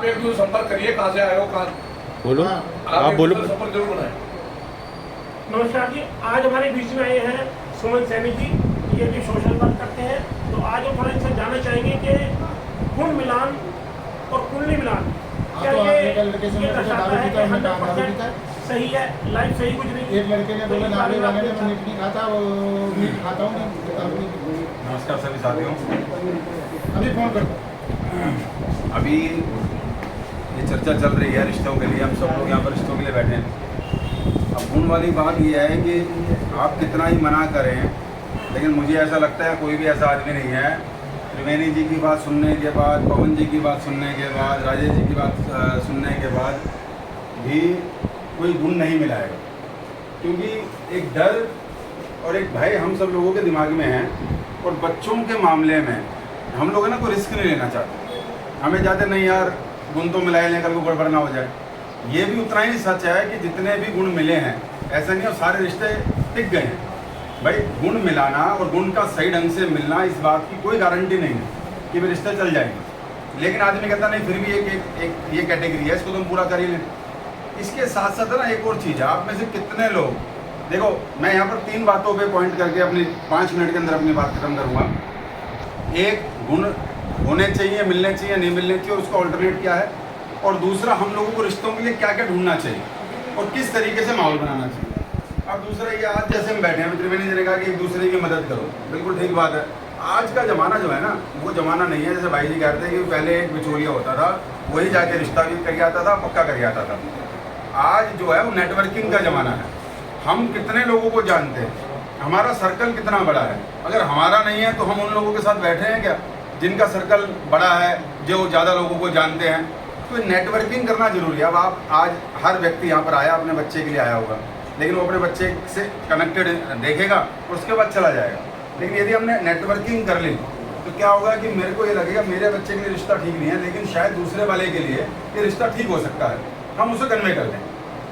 एक दूसरे संपर्क करिए, कहाँ से आए हो, कहाँ बोलो आप बोलो। संपर्क जरूर बनाए। नमस्कार जी, आज हमारे बीच में आए हैं सुमन सैनी जी, ये भी सोशल वर्क करते हैं। तो आज हम थोड़ा इनसे जानना चाहेंगे कि गुण मिलान और कुंडली मिलान क्या तो ये दर्शाता है कि 100% सही है, लाइफ सही गुजरी। एक लड़के ने बोला नाले वाले ने मैं मीट नहीं खाता, वो मीट खाता हूँ मैं। नमस्कार सभी साथियों। अभी फोन करता। अभी ये चर्चा चल रही है रिश्तों के लिए, हम सब लोग यहाँ पर रिश्तों के लिए बैठे हैं। अब गुण वाली बात ये है कि आप कितना ही मना करें, लेकिन मुझे ऐसा लगता है कोई भी ऐसा आदमी नहीं है त्रिवेणी जी की बात सुनने के बाद, पवन जी की बात सुनने के बाद, राजेश जी की बात सुनने के बाद भी कोई गुण नहीं मिलाएगा। क्योंकि एक डर और एक भय हम सब लोगों के दिमाग में है। और बच्चों के मामले में हम लोग है ना कोई रिस्क नहीं लेना चाहते। हमें चाहते नहीं यार गुण तो मिलाए लें, कल को गड़बड़ ना हो जाए। ये भी उतना ही सच है कि जितने भी गुण मिले हैं ऐसा नहीं है सारे रिश्ते टिक गए हैं। भाई गुण मिलाना और गुण का सही ढंग से मिलना, इस बात की कोई गारंटी नहीं है कि वे रिश्ते चल जाएंगे। लेकिन आदमी कहता नहीं फिर भी एक ये कैटेगरी है, इसको तुम पूरा कर ही लें। इसके साथ साथ है ना एक और चीज़ है, आप में से कितने लोग, देखो मैं यहाँ पर 3 बातों पे पॉइंट करके अपनी 5 मिनट के अंदर अपनी बात खत्म करूँगा। एक, गुण होने चाहिए, मिलने चाहिए, नहीं मिलने चाहिए, उसका ऑल्टरनेट क्या है। और दूसरा, हम लोगों को रिश्तों के लिए क्या क्या ढूंढना चाहिए और किस तरीके से माहौल बनाना चाहिए। अब दूसरा ये, आज जैसे हम बैठे हैं, त्रिवेणी जी ने कहा कि एक दूसरे की मदद करो, बिल्कुल ठीक बात है। आज का ज़माना जो है ना वो ज़माना नहीं है जैसे भाई जी कहते हैं कि पहले एक बिचौलिया होता था, वही जाके रिश्ता भी करके आता था, पक्का करके आता था। आज जो है वो नेटवर्किंग का ज़माना है। हम कितने लोगों को जानते हैं, हमारा सर्कल कितना बड़ा है। अगर हमारा नहीं है तो हम उन लोगों के साथ बैठे हैं क्या जिनका सर्कल बड़ा है, जो ज़्यादा लोगों को जानते हैं। तो नेटवर्किंग करना जरूरी है। अब आप आज हर व्यक्ति यहाँ पर आया अपने बच्चे के लिए आया होगा, लेकिन वो अपने बच्चे से कनेक्टेड देखेगा और उसके बाद चला जाएगा। लेकिन यदि हमने नेटवर्किंग कर ली तो क्या होगा कि मेरे को ये लगेगा मेरे बच्चे के लिए रिश्ता ठीक नहीं है, लेकिन शायद दूसरे वाले के लिए ये रिश्ता ठीक हो सकता है, हम उसे कन्वे कर दें।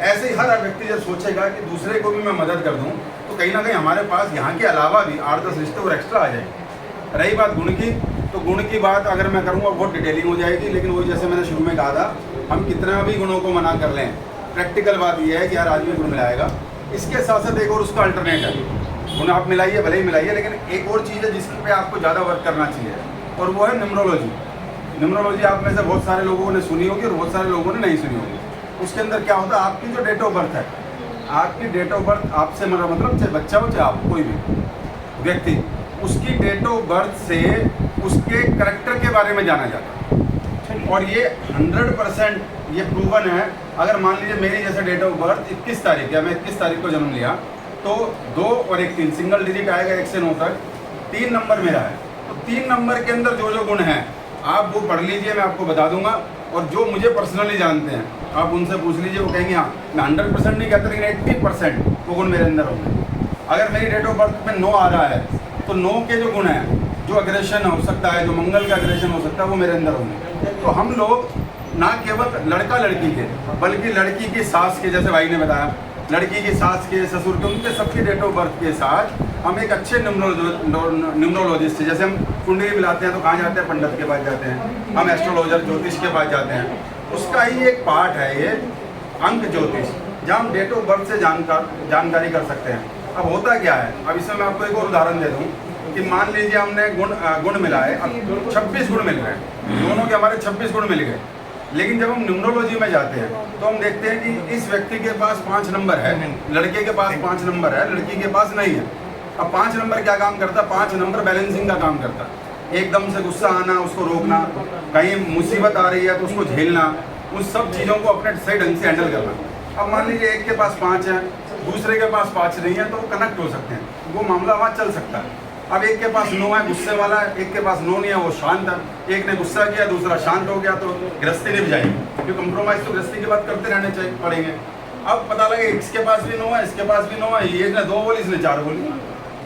ऐसे ही हर व्यक्ति जब सोचेगा कि दूसरे को भी मैं मदद कर दूं, तो कहीं ना कहीं हमारे पास यहाँ के अलावा भी 8-10 रिश्ते और एक्स्ट्रा आ जाएंगे। रही बात गुण की, तो गुण की बात अगर मैं करूँगा बहुत डिटेलिंग हो जाएगी, लेकिन वो जैसे मैंने शुरू में कहा था, हम कितना भी गुणों को मना कर लें, प्रैक्टिकल बात यह है कि हर आदमी गुण मिलाएगा। इसके साथ साथ एक और उसका अल्टरनेट है, गुण आप मिलाइए, भले ही मिलाइए, लेकिन एक और चीज़ है जिस पे आपको ज़्यादा वर्क करना चाहिए, और वो है न्यूमरोलॉजी। न्यूमरोलॉजी आप में से बहुत सारे लोगों ने सुनी होगी और बहुत सारे लोगों ने नहीं सुनी होगी। उसके अंदर क्या होता है, आपकी जो डेट ऑफ बर्थ है, आपकी डेट ऑफ बर्थ, आपसे मेरा मतलब चाहे बच्चा हो चाहे आप कोई भी व्यक्ति, उसकी डेट ऑफ बर्थ से उसके करैक्टर के बारे में जाना जाता है। और ये 100% ये प्रूवन है। अगर मान लीजिए मेरी जैसे डेट ऑफ बर्थ 21 तारीख है, मैं 21 तारीख को जन्म लिया, तो 2 और 1 3 सिंगल डिजिट आएगा 1 से 9 तक, 3 नंबर मेरा है। तो 3 नंबर के अंदर जो जो गुण हैं आप वो पढ़ लीजिए, मैं आपको बता दूंगा। और जो मुझे पर्सनली जानते हैं आप उनसे पूछ लीजिए, वो कहेंगे हाँ, मैं 100% नहीं कहता, लेकिन 80% वो गुण मेरे अंदर होंगे। अगर मेरी डेट ऑफ बर्थ में 9 आ रहा है तो 9 के जो गुण हैं, जो अग्रेशन हो सकता है, जो मंगल का अग्रेशन हो सकता है, वो मेरे अंदर होंगे। तो हम लोग ना केवल लड़का लड़की के, बल्कि लड़की की सास के, जैसे भाई ने बताया, लड़की की सास के, ससुर के, उनके सबकी डेट ऑफ बर्थ के साथ हम एक अच्छे न्यूमरोलॉजिस्ट, जैसे हम कुंडली मिलाते हैं तो कहाँ जाते हैं, पंडित के पास जाते हैं, हम एस्ट्रोलॉजर ज्योतिष के पास जाते हैं। उसका ही एक पार्ट है ये अंक ज्योतिष, जहाँ हम डेट ऑफ बर्थ से जानकारी कर सकते हैं। अब होता क्या है, अब इसमें मैं आपको एक और उदाहरण दे दूँ कि मान लीजिए हमने गुण मिलाए, अब 26 गुण मिल रहे हैं, दोनों के हमारे 26 गुण मिल गए। लेकिन जब हम न्यूमरोलॉजी में जाते हैं तो हम देखते हैं कि इस व्यक्ति के पास 5 नंबर है, लड़के के पास 5 नंबर है, लड़की के पास नहीं है। अब 5 नंबर क्या काम करता है, 5 नंबर बैलेंसिंग का काम करता है। एकदम से गुस्सा आना, उसको रोकना, कहीं मुसीबत आ रही है तो उसको झेलना, उन सब चीज़ों को अपने सही ढंग से हैंडल करना। अब मान लीजिए एक के पास 5 है, दूसरे के पास 5 नहीं है, तो वो कनेक्ट हो सकते हैं, वो मामला वहाँ चल सकता है। अब एक के पास 9 है, गुस्से वाला है, एक के पास 9 नहीं है, वो शांत है, एक ने गुस्सा किया, दूसरा शांत हो गया, तो गृहस्थी निभ जाएगी। क्योंकि कंप्रोमाइज़ तो गृहस्थी के बाद करते रहने चाहिए पड़ेंगे। अब पता लगे इसके पास भी 9 है, इसके पास भी 9 है, ये इसने 2 बोली, इसने 4 बोली,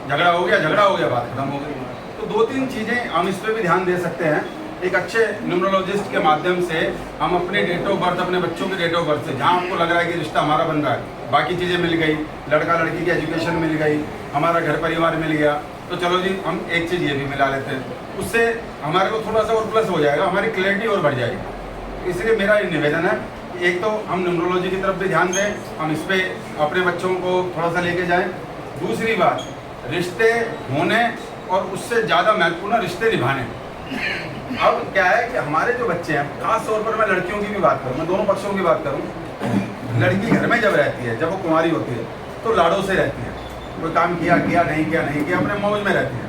झगड़ा हो गया, बात खत्म हो गई। तो 2-3 चीज़ें हम इस पर भी ध्यान दे सकते हैं। एक अच्छे न्यूमरोलॉजिस्ट के माध्यम से हम अपने डेट ऑफ बर्थ, अपने बच्चों के डेट ऑफ बर्थ से, जहाँ आपको लग रहा है कि रिश्ता हमारा बन रहा है, बाकी चीज़ें मिल गई, लड़का लड़की की एजुकेशन मिल गई, हमारा घर परिवार मिल गया, तो चलो जी हम एक चीज़ ये भी मिला लेते हैं, उससे हमारे को थोड़ा सा और प्लस हो जाएगा, हमारी क्लैरिटी और बढ़ जाएगी। इसलिए मेरा ये निवेदन है कि एक तो हम न्यूमरोलॉजी की तरफ भी ध्यान दें, हम इस पे अपने बच्चों को थोड़ा सा लेके जाएं। दूसरी बात, रिश्ते होने और उससे ज़्यादा महत्वपूर्ण रिश्ते निभाने। अब क्या है कि हमारे जो बच्चे हैं, खास तौर पर मैं लड़कियों की भी बात करूँ, मैं दोनों पक्षों की बात करूँ। लड़की घर में जब रहती है, जब वो कुंवारी होती है तो लाड़ों से रहती है, कोई काम किया नहीं किया अपने मौज में रहती है।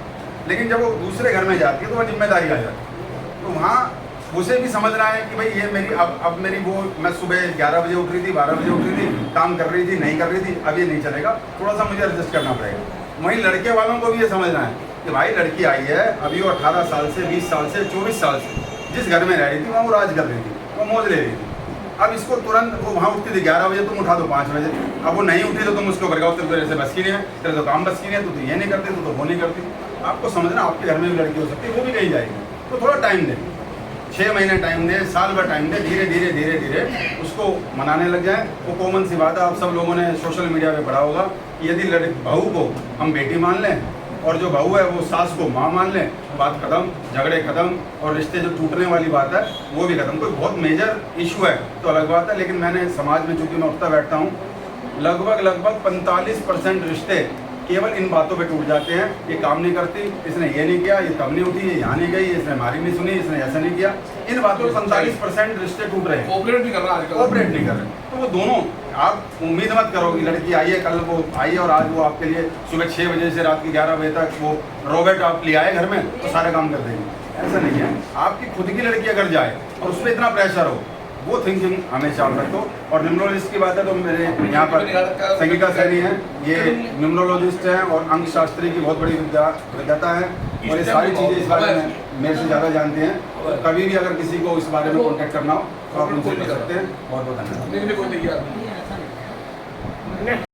लेकिन जब वो दूसरे घर में जाती है तो वह जिम्मेदारी आ जाती है। तो वहाँ उसे भी समझना है कि भाई ये मेरी अब मेरी वो, मैं सुबह 11 बजे उठ रही थी, 12 बजे उठ रही थी, काम कर रही थी, नहीं कर रही थी, अब ये नहीं चलेगा, थोड़ा सा मुझे एडजस्ट करना पड़ेगा। वहीं लड़के वालों को भी ये समझना है कि भाई लड़की आई है, अभी वो 18 साल से, 20 साल से, 24 साल से जिस घर में रह रही थी वहाँ वो राज कर रही थी, वो मौज ले रही थी। अब इसको तुरंत, वो वहाँ उठती थी 11 बजे, तुम उठा दो 5 बजे, अब वो नहीं उठी तो तुम उसको कर गाओ, तेरे से बस की नहीं है, तेरे तो काम बस की नहीं है, तो ये नहीं करती, तो वो नहीं करती। आपको समझना, आपके घर में भी लड़की हो सकती है, वो भी कहीं जाएगी, तो थोड़ा टाइम दें, 6 महीने टाइम दें, साल भर टाइम दें, धीरे धीरे उसको मनाने लग जाएं। वो कॉमन सी बात है, आप सब लोगों ने सोशल मीडिया पे पढ़ा होगा, यदि बहू को हम बेटी मान लें और जो बहू है वो सास को माँ मान लें, बात खत्म, झगड़े खत्म, और रिश्ते जो टूटने वाली बात है वो भी खत्म। कोई बहुत मेजर इशू है तो अलग बात है, लेकिन मैंने समाज में चूँकि मैं उठता बैठता हूँ, लगभग 45% रिश्ते केवल इन बातों पे टूट जाते हैं। ये काम नहीं करती, इसने ये नहीं किया, ये तब नहीं उठी, ये यहाँ नहीं गई, इसने हमारी नहीं सुनी, इसने ऐसा नहीं किया। इन बातों पे 45% रिश्ते टूट रहे हैं, कोऑपरेट नहीं कर रहा आजकल, कोऑपरेट नहीं कर रहे। तो वो दोनों, आप उम्मीद मत करो कि लड़की आई है, कल वो आई है और आज वो आपके लिए सुबह 6 बजे से रात के 11 बजे तक वो रोबोट आप ले आए घर में तो सारे काम कर देंगे, ऐसा नहीं है। आपकी खुद की लड़की अगर जाए और उस पर इतना प्रेशर हो, वो थिंकिंग हमें चाल रखो। और न्यूमरोलॉजिस्ट की बात है तो मेरे यहाँ पर संगीता सैनी है, ये न्यूमरोलॉजिस्ट हैं और अंक शास्त्री की बहुत बड़ी विद्याता है, और ये सारी चीज़ें इस बारे में मेरे से ज़्यादा जानते हैं। कभी भी अगर किसी को इस बारे में कॉन्टैक्ट करना हो तो आप उनसे कर सकते हैं। बहुत बहुत धन्यवाद। कोई तैयार नहीं।